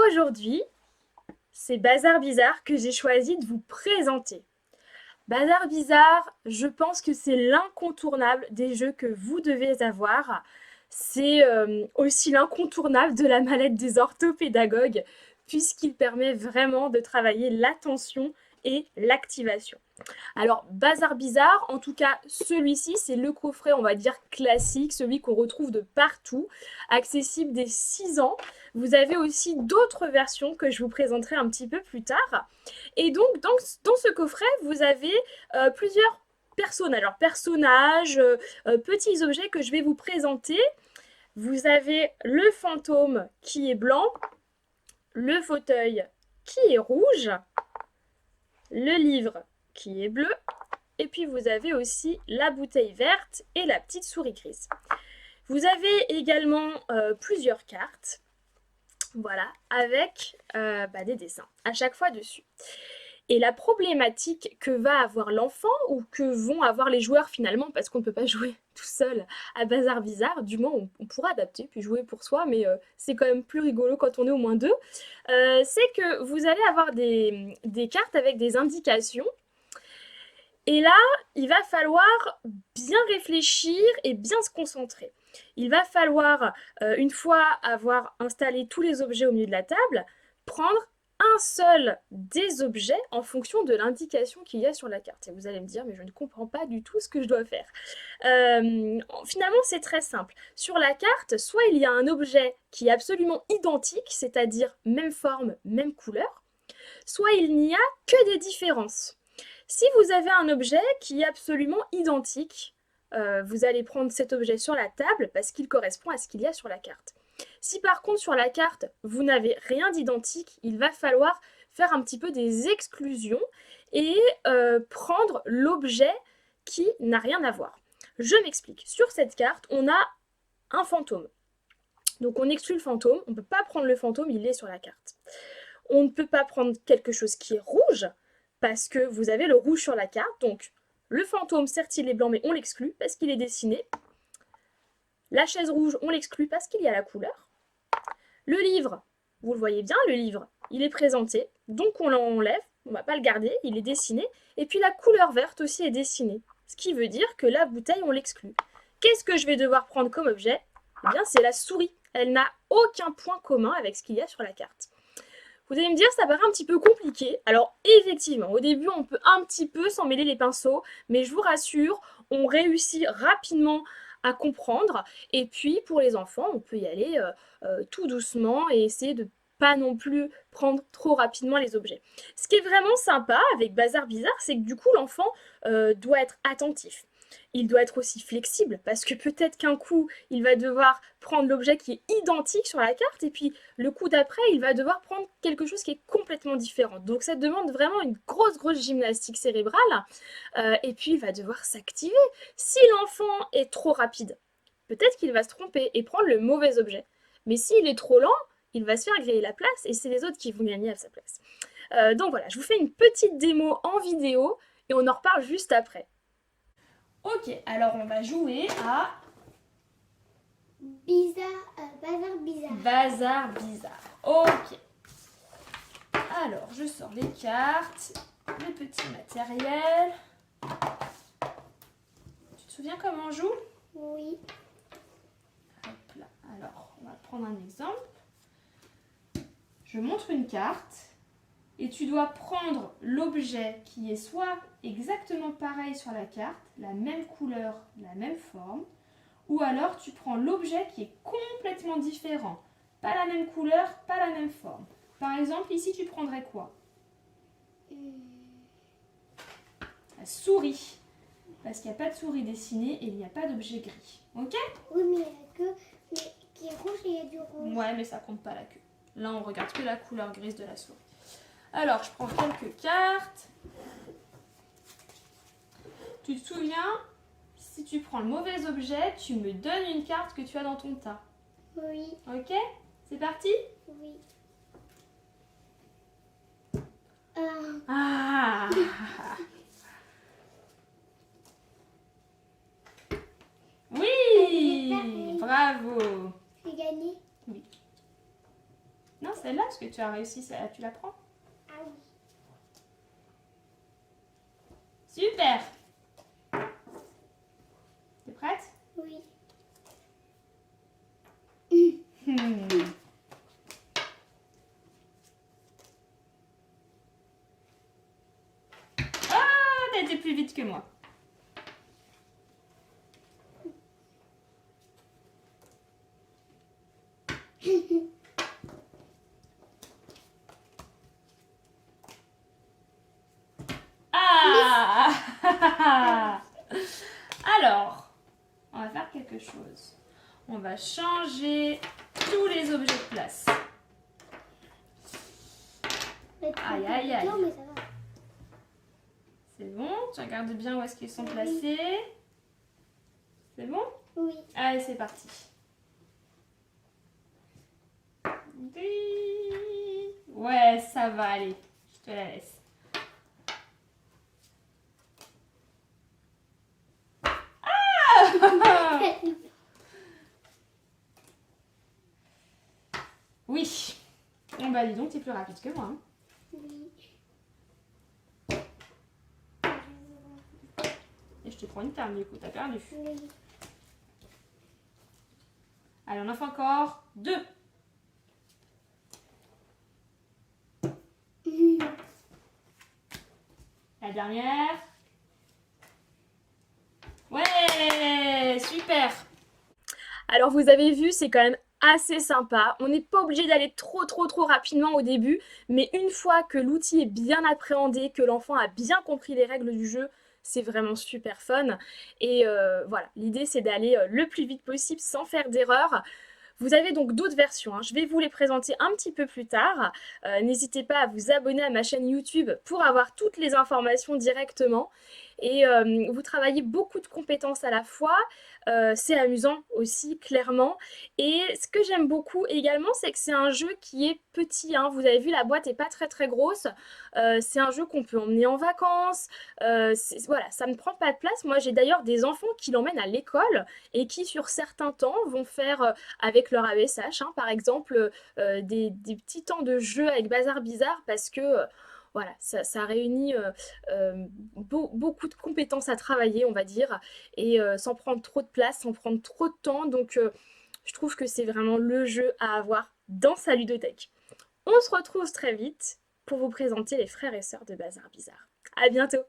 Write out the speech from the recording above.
Aujourd'hui, c'est Bazar Bizarre que j'ai choisi de vous présenter. Bazar Bizarre, je pense que c'est l'incontournable des jeux que vous devez avoir. C'est aussi l'incontournable de la mallette des orthopédagogues, puisqu'il permet vraiment de travailler l'attention et l'activation. Alors, Bazar Bizarre, en tout cas, celui-ci, c'est le coffret, on va dire, classique, celui qu'on retrouve de partout, accessible dès 6 ans. Vous avez aussi d'autres versions que je vous présenterai un petit peu plus tard. Et donc, dans ce coffret, vous avez plusieurs personnages, petits objets que je vais vous présenter. Vous avez le fantôme qui est blanc, le fauteuil qui est rouge, le livre qui est bleu, et puis vous avez aussi la bouteille verte et la petite souris grise. Vous avez également plusieurs cartes, voilà, avec des dessins à chaque fois dessus. Et la problématique que va avoir l'enfant ou que vont avoir les joueurs finalement, parce qu'on ne peut pas jouer tout seul à Bazar Bizarre, du moins on pourra adapter puis jouer pour soi, mais c'est quand même plus rigolo quand on est au moins deux, c'est que vous allez avoir des cartes avec des indications. Et là, il va falloir bien réfléchir et bien se concentrer. Il va falloir, une fois avoir installé tous les objets au milieu de la table, prendre un seul des objets en fonction de l'indication qu'il y a sur la carte. Et vous allez me dire, mais je ne comprends pas du tout ce que je dois faire. Finalement, c'est très simple. Sur la carte, soit il y a un objet qui est absolument identique, c'est-à-dire même forme, même couleur, soit il n'y a que des différences. Si vous avez un objet qui est absolument identique, vous allez prendre cet objet sur la table parce qu'il correspond à ce qu'il y a sur la carte. Si par contre sur la carte, vous n'avez rien d'identique, il va falloir faire un petit peu des exclusions et prendre l'objet qui n'a rien à voir. Je m'explique. Sur cette carte, on a un fantôme. Donc on exclut le fantôme, on ne peut pas prendre le fantôme, il est sur la carte. On ne peut pas prendre quelque chose qui est rouge, parce que vous avez le rouge sur la carte, donc le fantôme, certes il est blanc, mais on l'exclut parce qu'il est dessiné. La chaise rouge, on l'exclut parce qu'il y a la couleur. Le livre, vous le voyez bien, le livre, il est présenté, donc on l'enlève, on ne va pas le garder, il est dessiné. Et puis la couleur verte aussi est dessinée, ce qui veut dire que la bouteille, on l'exclut. Qu'est-ce que je vais devoir prendre comme objet? Eh bien, c'est la souris. Elle n'a aucun point commun avec ce qu'il y a sur la carte. Vous allez me dire, ça paraît un petit peu compliqué. Alors, effectivement, au début, on peut un petit peu s'en mêler les pinceaux, mais je vous rassure, on réussit rapidement à comprendre. Et puis, pour les enfants, on peut y aller tout doucement et essayer de pas non plus prendre trop rapidement les objets. Ce qui est vraiment sympa avec Bazar Bizarre, c'est que du coup, l'enfant doit être attentif. Il doit être aussi flexible parce que peut-être qu'un coup, il va devoir prendre l'objet qui est identique sur la carte et puis le coup d'après, il va devoir prendre quelque chose qui est complètement différent. Donc ça demande vraiment une grosse gymnastique cérébrale et puis il va devoir s'activer. Si l'enfant est trop rapide, peut-être qu'il va se tromper et prendre le mauvais objet. Mais s'il est trop lent, il va se faire griller la place et c'est les autres qui vont gagner à sa place. Donc voilà, je vous fais une petite démo en vidéo et on en reparle juste après. Ok, alors on va jouer à Bazar Bizarre. Bazar Bizarre. Ok. Alors, je sors les cartes, le petit matériel. Tu te souviens comment on joue? Oui. Hop là. Alors, on va prendre un exemple. Je montre une carte et tu dois prendre l'objet qui est soit exactement pareil sur la carte, la même couleur, la même forme, ou alors tu prends l'objet qui est complètement différent. Pas la même couleur, pas la même forme. Par exemple, ici, tu prendrais quoi? La souris. Parce qu'il n'y a pas de souris dessinée et il n'y a pas d'objet gris. Ok? Oui, mais il y a la queue qui est rouge et il y a du rouge. Ouais, mais ça compte pas la queue. Là, on regarde que la couleur grise de la souris. Alors, je prends quelques cartes. Tu te souviens, si tu prends le mauvais objet, tu me donnes une carte que tu as dans ton tas. Oui. Ok? C'est parti? Oui. Ah! Oui! Bravo! J'ai gagné. Non, celle-là, parce que tu as réussi, tu la prends. Ah oui. Super! T'es prête? Oui. Ah, t'as été plus vite que moi. Ah! Alors, on va faire quelque chose. On va changer tous les objets de place. Aïe, aïe, aïe. Non, mais ça va. C'est bon? Tu regardes bien où est-ce qu'ils sont placés. C'est bon? Oui. Allez, c'est parti. Ouais, ça va aller. Je te la laisse. Oui. Bon bah dis donc, t'es plus rapide que moi. Hein. Oui. Et je te prends une table du coup, t'as perdu. Oui. Allez, on en fait encore 2. La dernière. Ouais, super. Alors vous avez vu, c'est quand même assez sympa. On n'est pas obligé d'aller trop rapidement au début, mais une fois que l'outil est bien appréhendé, que l'enfant a bien compris les règles du jeu, c'est vraiment super fun. Et voilà, l'idée c'est d'aller le plus vite possible sans faire d'erreur. Vous avez donc d'autres versions, hein. Je vais vous les présenter un petit peu plus tard. N'hésitez pas à vous abonner à ma chaîne YouTube pour avoir toutes les informations directement. Et vous travaillez beaucoup de compétences à la fois. C'est amusant aussi, clairement. Et ce que j'aime beaucoup également, c'est que c'est un jeu qui est petit, hein. Vous avez vu, la boîte n'est pas très grosse. C'est un jeu qu'on peut emmener en vacances. Voilà, ça ne prend pas de place. Moi, j'ai d'ailleurs des enfants qui l'emmènent à l'école et qui, sur certains temps, vont faire avec leur AESH, hein, par exemple, des petits temps de jeu avec Bazar Bizarre parce que voilà, ça réunit beaucoup de compétences à travailler, on va dire, et sans prendre trop de place, sans prendre trop de temps. Donc, je trouve que c'est vraiment le jeu à avoir dans sa ludothèque. On se retrouve très vite pour vous présenter les frères et sœurs de Bazar Bizarre. À bientôt!